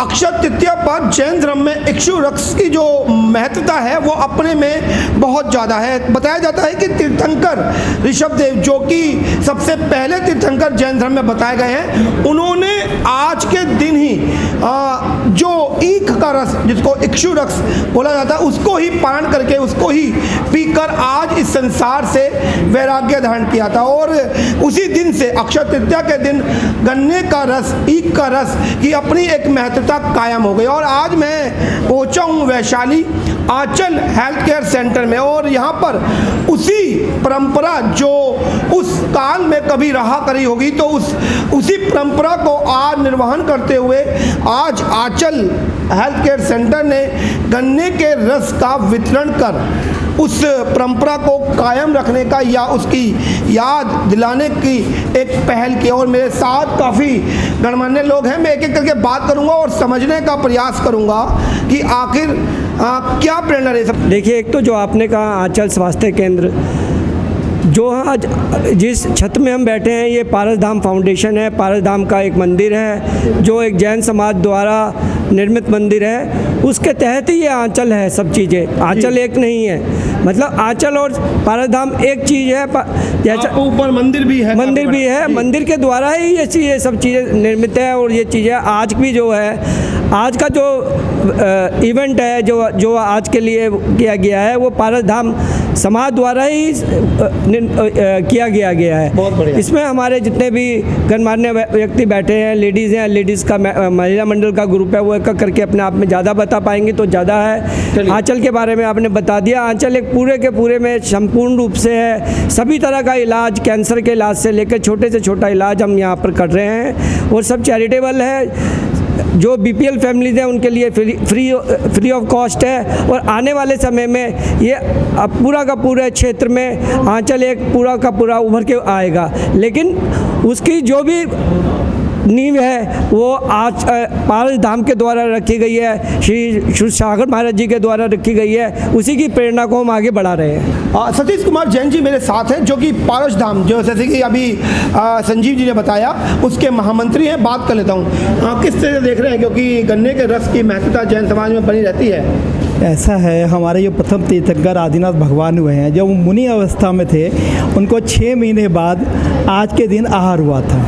अक्षय तृतीया पर जैन धर्म में इक्षु वृक्ष की जो महत्वता है वो अपने में बहुत ज़्यादा है। बताया जाता है कि तीर्थंकर ऋषभदेव, जो कि सबसे पहले तीर्थंकर जैन धर्म में बताए गए हैं, उन्होंने आज के दिन ही जो ईख का रस, जिसको इक्षु रस बोला जाता है, उसको ही पान करके, उसको ही पीकर आज इस संसार से वैराग्य धारण किया था। और उसी दिन से अक्षय तृतीया के दिन गन्ने का रस, ईख का रस की अपनी एक महत्वता कायम हो गई। और आज मैं पहुंचा हूँ वैशाली आंचल हेल्थ केयर सेंटर में, और यहाँ पर उसी परंपरा जो उस काल में कभी रहा करी होगी, तो उसी परंपरा को आज निर्वहन करते हुए आज आंचल हेल्थ केयर सेंटर ने गन्ने के रस का वितरण कर उस परंपरा को कायम रखने का या उसकी याद दिलाने की एक पहल की। और मेरे साथ काफ़ी गणमान्य लोग हैं, मैं एक एक करके बात करूंगा और समझने का प्रयास करूंगा कि आखिर क्या प्रेरणा रही सब। देखिए, एक तो जो आपने कहा आंचल स्वास्थ्य केंद्र, जो आज जिस छत में हम बैठे हैं, ये पारसधाम फाउंडेशन है। पारसधाम का एक मंदिर है जो एक जैन समाज द्वारा निर्मित मंदिर है, उसके तहत ही ये आंचल है। सब चीज़ें आंचल एक नहीं है, मतलब आंचल और पारसधाम एक चीज़ है। जैसा ऊपर मंदिर भी है, मंदिर के द्वारा ही ये चीज़ें, सब चीज़ें निर्मित है। और ये चीज़ें आज भी जो है, आज का जो इवेंट है जो आज के लिए किया गया है, वो पारसधाम समाज द्वारा ही किया गया है। बहुत बढ़िया। इसमें हमारे जितने भी गणमान्य व्यक्ति बैठे हैं, लेडीज़ हैं, लेडीज़ का महिला मंडल का ग्रुप है, वो एक करके अपने आप में ज़्यादा बता पाएंगे तो ज़्यादा है। आंचल के बारे में आपने बता दिया। आंचल एक पूरे के पूरे में संपूर्ण रूप से है, सभी तरह का इलाज, कैंसर के इलाज से लेकर छोटे से छोटा इलाज हम यहाँ पर कर रहे हैं। और सब चैरिटेबल है, जो बीपीएल फैमिलीज हैं उनके लिए फ्री ऑफ कॉस्ट है। और आने वाले समय में ये पूरा का पूरा क्षेत्र में आंचल एक पूरा का पूरा उभर के आएगा। लेकिन उसकी जो भी नींव है वो आज पारसधाम के द्वारा रखी गई है, श्री सागर महाराज जी के द्वारा रखी गई है। उसी की प्रेरणा को हम आगे बढ़ा रहे हैं। सतीश कुमार जैन जी मेरे साथ हैं, जो कि पारसधाम, जो जैसे कि अभी संजीव जी ने बताया, उसके महामंत्री हैं। बात कर लेता हूँ, किस तरह से देख रहे हैं, क्योंकि गन्ने के रस की महत्वता जैन समाज में बनी रहती है। ऐसा है, हमारे जो प्रथम तीर्थंकर आदिनाथ भगवान हुए हैं, जब वो मुनि अवस्था में थे, उनको 6 महीने बाद आज के दिन आहार हुआ था।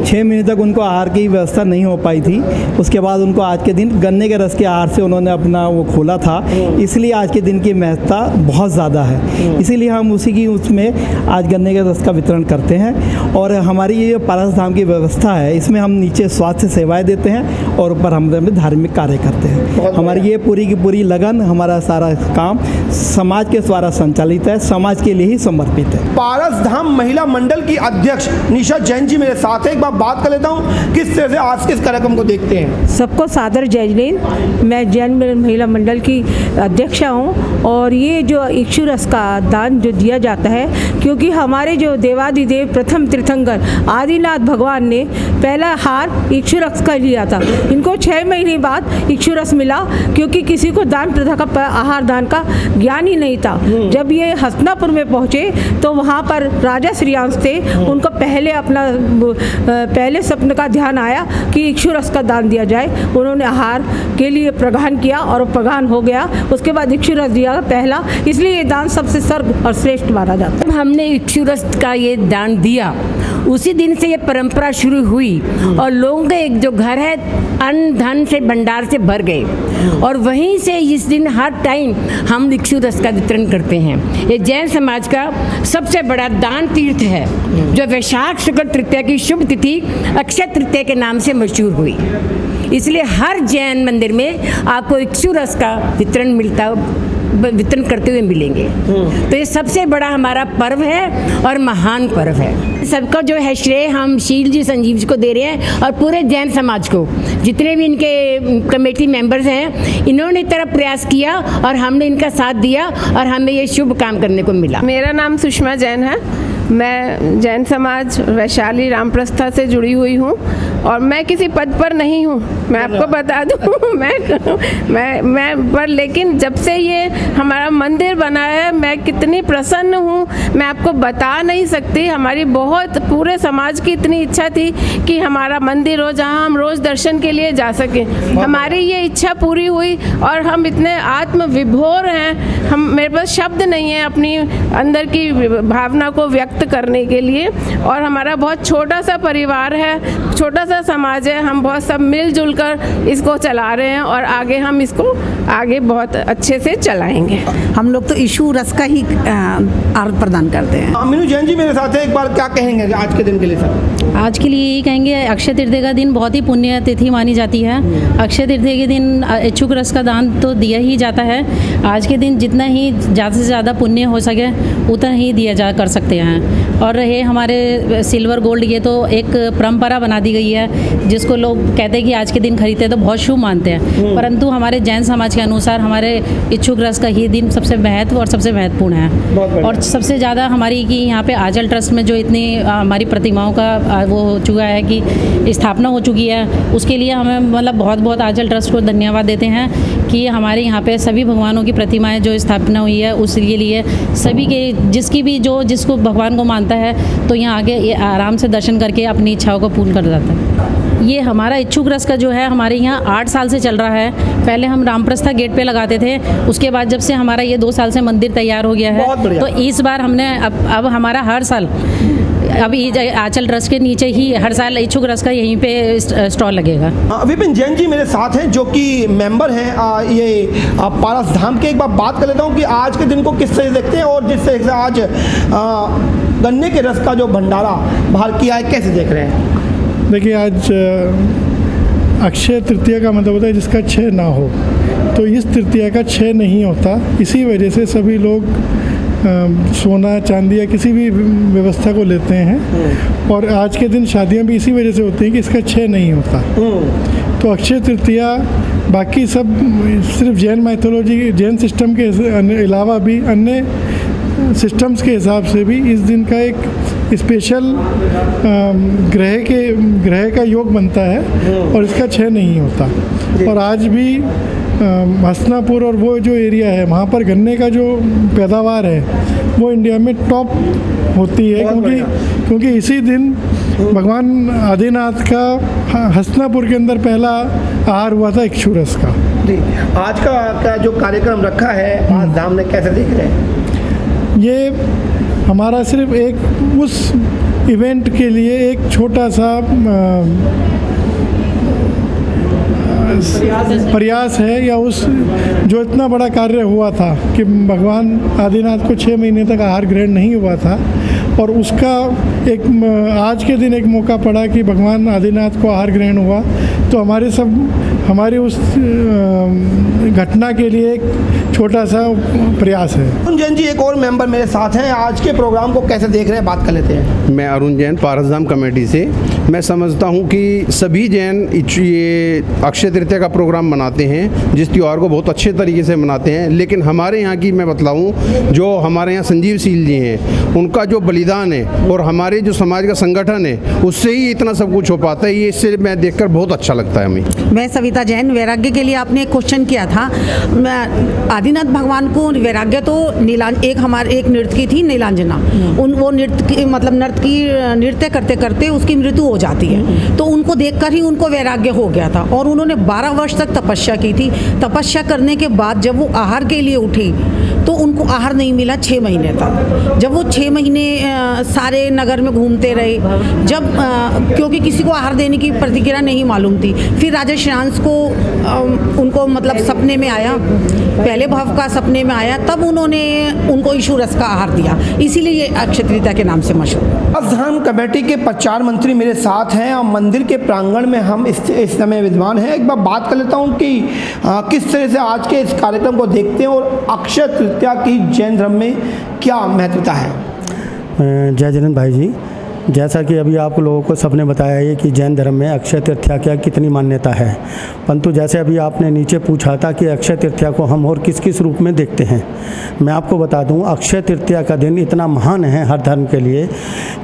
6 महीने तक उनको आहार की व्यवस्था नहीं हो पाई थी। उसके बाद उनको आज के दिन गन्ने के रस के आहार से उन्होंने अपना वो खोला था, इसलिए आज के दिन की महत्ता बहुत ज़्यादा है। इसीलिए हम उसी की उसमें आज गन्ने के रस का वितरण करते हैं। और हमारी ये पारसधाम की व्यवस्था है, इसमें हम नीचे स्वास्थ्य सेवाएँ देते हैं और ऊपर हम धार्मिक कार्य करते हैं। हमारी ये पूरी की पूरी लगन, हमारा सारा काम समाज के द्वारा संचालित है, समाज के लिए ही समर्पित है। पारसधाम महिला मंडल की अध्यक्ष निशा जैन जी मेरे साथ है। एक बार बात कर लेता हूँ, किस तरह से आज के इस कार्यक्रम को देखते हैं। सबको सादर जय हिंद। मैं जैन महिला मंडल की अध्यक्ष हूँ। और ये जो इक्षु रस का दान जो दिया जाता है, क्योंकि हमारे जो देवादिदेव प्रथम तीर्थंकर आदिनाथ भगवान ने पहला हार इक्षु रस का लिया था। इनको 6 महीने बाद इक्षु रस मिला, क्योंकि किसी को दान प्रथा का, आहार दान का ज्ञान ही नहीं था। जब ये हस्तिनापुर में पहुँचे तो वहाँ पर राजा श्रीयांश थे, उनको पहले सपने का ध्यान आया कि इक्षु रस का दान दिया जाए। उन्होंने आहार के लिए प्रगान किया और प्रगान हो गया। उसके बाद इक्षु रस दिया पहला, इसलिए ये दान सबसे सर्व और श्रेष्ठ माना जाता है। हमने इक्षु रस का ये दान दिया, उसी दिन से ये परंपरा शुरू हुई और लोगों के एक जो घर है अन्न धन से भंडार से भर गए। और वहीं से इस दिन हर टाइम हम इक्षु रस का वितरण करते हैं। ये जैन समाज का सबसे बड़ा दान तीर्थ है, जो वैशाख शुक्ल तृतीया की शुभ तिथि अक्षय तृतीया के नाम से मशहूर हुई। इसलिए हर जैन मंदिर में आपको इक्षु रस का वितरण करते हुए मिलेंगे। तो ये सबसे बड़ा हमारा पर्व है और महान पर्व है। सबका जो है श्रेय हम शील जी, संजीव जी को दे रहे हैं और पूरे जैन समाज को। जितने भी इनके कमेटी मेंबर्स हैं, इन्होंने तरफ प्रयास किया और हमने इनका साथ दिया और हमें ये शुभ काम करने को मिला। मेरा नाम सुषमा जैन है। मैं जैन समाज वैशाली रामप्रस्था से जुड़ी हुई हूँ। और मैं किसी पद पर नहीं हूँ, मैं आपको बता दूँ। मैं पर लेकिन जब से ये हमारा मंदिर बना है, मैं कितनी प्रसन्न हूँ मैं आपको बता नहीं सकती। हमारी बहुत पूरे समाज की इतनी इच्छा थी कि हमारा मंदिर हो जहाँ हम रोज़ दर्शन के लिए जा सकें। हमारी ये इच्छा पूरी हुई और हम इतने आत्मविभोर हैं, हम मेरे पास शब्द नहीं है अपनी अंदर की भावना को व्यक्त करने के लिए। और हमारा बहुत छोटा सा परिवार है, छोटा सा समाज है, हम बहुत सब मिलजुल कर इसको चला रहे हैं और आगे हम इसको आगे बहुत अच्छे से चलाएंगे। हम लोग तो यीशु रस का ही अर्घ प्रदान करते हैं। मीनू जैन जी मेरे साथ है, एक बार क्या कहेंगे आज के दिन के लिए सर? आज के लिए यही कहेंगे, अक्षय तृतीया का दिन बहुत ही पुण्य तिथि मानी जाती है। अक्षय तृतीया के दिन इच्छुक रस का दान तो दिया ही जाता है। आज के दिन जितना ही ज़्यादा से ज़्यादा पुण्य हो सके उतना ही दिया जा कर सकते हैं। और रहे हमारे सिल्वर गोल्ड, ये तो एक परंपरा बना दी गई है जिसको लोग कहते हैं कि आज के दिन खरीदते हैं तो बहुत शुभ मानते हैं, परंतु हमारे जैन समाज के अनुसार हमारे इच्छुक रस का ही दिन सबसे महत्व और सबसे महत्वपूर्ण है। और सबसे ज़्यादा हमारी कि यहाँ पे आंचल ट्रस्ट में जो इतनी हमारी प्रतिमाओं का वो हो चुका है कि स्थापना हो चुकी है, उसके लिए हमें मतलब बहुत बहुत आंचल ट्रस्ट को धन्यवाद देते हैं कि हमारे यहाँ पे सभी भगवानों की प्रतिमाएं जो स्थापना हुई है उसके लिए सभी के जिसकी भी जो जिसको भगवान को मानता है तो यहाँ आगे ये आराम से दर्शन करके अपनी इच्छाओं को पूर्ण कर जाता है। ये हमारा इच्छुक रस का जो है हमारे यहाँ 8 साल से चल रहा है। पहले हम रामप्रस्था गेट पे लगाते थे, उसके बाद जब से हमारा ये 2 साल से मंदिर तैयार हो गया है तो इस बार हमने अब हमारा हर साल अभी आंचल रस के नीचे ही हर साल इच्छुक रस का यहीं पे स्टॉल लगेगा। विपिन जैन जी मेरे साथ हैं जो कि मेंबर हैं ये पारस धाम के। एक बार बात कर लेता हूँ कि आज के दिन को किस तरह देखते हैं और जिस तरह से आज गन्ने के रस का जो भंडारा बाहर किया है कैसे देख रहे हैं? देखिए, आज अक्षय तृतीया का मतलब होता है जिसका क्षय ना हो, तो इस तृतीया का क्षय नहीं होता। इसी वजह से सभी लोग सोना चांदी या किसी भी व्यवस्था को लेते हैं और आज के दिन शादियां भी इसी वजह से होती हैं कि इसका क्षय नहीं होता। तो अक्षय तृतीया बाकी सब सिर्फ जैन मैथोलॉजी जैन सिस्टम के अलावा भी अन्य सिस्टम्स के हिसाब से भी इस दिन का एक स्पेशल ग्रह का योग बनता है और इसका क्षय नहीं होता। और आज भी हसनापुर और वो जो एरिया है वहाँ पर गन्ने का जो पैदावार है वो इंडिया में टॉप होती है, क्योंकि इसी दिन भगवान आदिनाथ का हसनापुर के अंदर पहला आहार हुआ था इक्षु रस का। आज का जो कार्यक्रम रखा है आज धाम ने कैसे देख रहे हैं? ये हमारा सिर्फ एक उस इवेंट के लिए एक छोटा सा प्रयास है या उस जो इतना बड़ा कार्य हुआ था कि भगवान आदिनाथ को 6 महीने तक आहार ग्रहण नहीं हुआ था और उसका एक आज के दिन एक मौका पड़ा कि भगवान आदिनाथ को आहार ग्रहण हुआ, तो हमारी उस घटना के लिए एक छोटा सा प्रयास है। अरुण जैन जी एक और मेंबर मेरे साथ हैं, आज के प्रोग्राम को कैसे देख रहे हैं बात कर लेते हैं। मैं अरुण जैन पारसधाम कमेटी से। मैं समझता हूँ कि सभी जैन ये अक्षय तृतीया का प्रोग्राम मनाते हैं, जिस त्यौहार को बहुत अच्छे तरीके से मनाते हैं, लेकिन हमारे यहाँ की मैं बतलाऊँ जो हमारे यहाँ संजीव शील जी हैं उनका जो बलिदान है और हमारे जो समाज का संगठन है उससे ही इतना सब कुछ हो पाता है। ये इससे मैं देखकर बहुत अच्छा लगता है हमें। मैं सविता जैन। वैराग्य के लिए आपने एक क्वेश्चन किया था। आदिनाथ भगवान को वैराग्य तो एक नृत्य की थी नीलांजना, वो नृत्य करते करते उसकी मृत्यु हो जाती है, तो उनको देखकर ही उनको वैराग्य हो गया था और उन्होंने 12 वर्ष तक तपस्या की थी। तपस्या करने के बाद जब वो आहार के लिए उठी तो उनको आहार नहीं मिला 6 महीने तक। जब वो 6 महीने सारे नगर में घूमते रहे, क्योंकि किसी को आहार देने की प्रतिक्रिया नहीं मालूम थी, फिर राजा श्रांस को उनको मतलब सपने में आया, पहले भाव का सपने में आया, तब उन्होंने उनको यीशु रस का आहार दिया, इसीलिए ये अक्षय तृतीया के नाम से मशहूर। धाम कमेटी के प्रचार मंत्री मेरे साथ हैं और मंदिर के प्रांगण में हम इस समय विद्वान हैं। एक बार बात कर लेता हूँ कि किस तरह से आज के इस कार्यक्रम को देखते हैं और अक्षय तृतीया की जैन धर्म में क्या महत्वता है। जय जगन्नाथ भाई जी, जैसा कि अभी आप लोगों को सबने बताया है कि जैन धर्म में अक्षय तृतीया की कितनी मान्यता है, परंतु जैसे अभी आपने नीचे पूछा था कि अक्षय तृतीया को हम और किस किस रूप में देखते हैं, मैं आपको बता दूं अक्षय तृतीया का दिन इतना महान है हर धर्म के लिए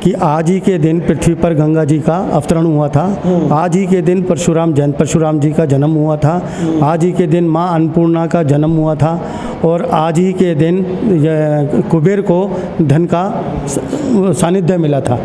कि आज ही के दिन पृथ्वी पर गंगा जी का अवतरण हुआ था, आज ही के दिन परशुराम जी का जन्म हुआ था, आज ही के दिन माँ अन्नपूर्णा का जन्म हुआ था और आज ही के दिन कुबेर को धन का सानिध्य मिला था।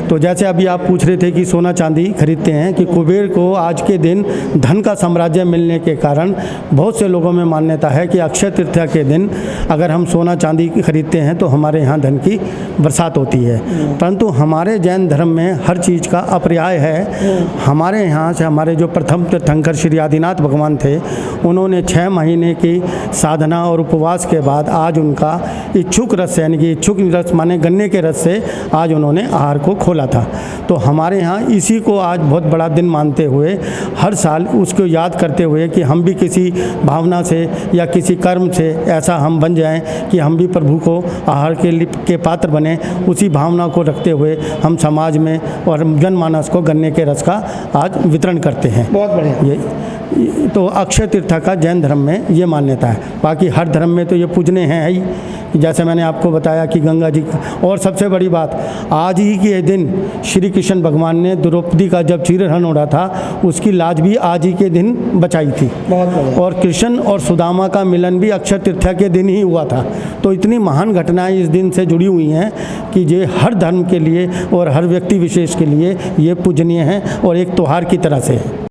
तो जैसे अभी आप पूछ रहे थे कि सोना चांदी खरीदते हैं कि कुबेर को आज के दिन धन का साम्राज्य मिलने के कारण बहुत से लोगों में मान्यता है कि अक्षय तृतीया के दिन अगर हम सोना चांदी खरीदते हैं तो हमारे यहाँ धन की बरसात होती है। परंतु हमारे जैन धर्म में हर चीज़ का अपर्याय है। हमारे यहाँ से हमारे जो प्रथम तीर्थंकर श्री आदिनाथ भगवान थे, उन्होंने 6 महीने की साधना और उपवास के बाद आज उनका इच्छुक रस यानी कि इच्छुक रस माने गन्ने के रस से आज उन्होंने आहार को खोला था। तो हमारे यहाँ इसी को आज बहुत बड़ा दिन मानते हुए हर साल उसको याद करते हुए कि हम भी किसी भावना से या किसी कर्म से ऐसा हम बन जाएं कि हम भी प्रभु को आहार के पात्र बने, उसी भावना को रखते हुए हम समाज में और जनमानस को गन्ने के रस का आज वितरण करते हैं। बहुत बढ़िया। ये तो अक्षय तृतीया का जैन धर्म में ये मान्यता है। बाकी हर धर्म में तो ये पूजने हैं ही, जैसे मैंने आपको बताया कि गंगा जी और सबसे बड़ी बात आज ही के दिन श्री कृष्ण भगवान ने द्रौपदी का जब चीरहरण हो रहा था उसकी लाज भी आज ही के दिन बचाई थी। बहुत बढ़िया। और कृष्ण और सुदामा का मिलन भी अक्षय तृतीया के दिन ही हुआ था। तो इतनी महान घटनाएं इस दिन से जुड़ी हुई हैं कि ये हर धर्म के लिए और हर व्यक्ति विशेष के लिए ये पूजनीय है और एक त्योहार की तरह से है।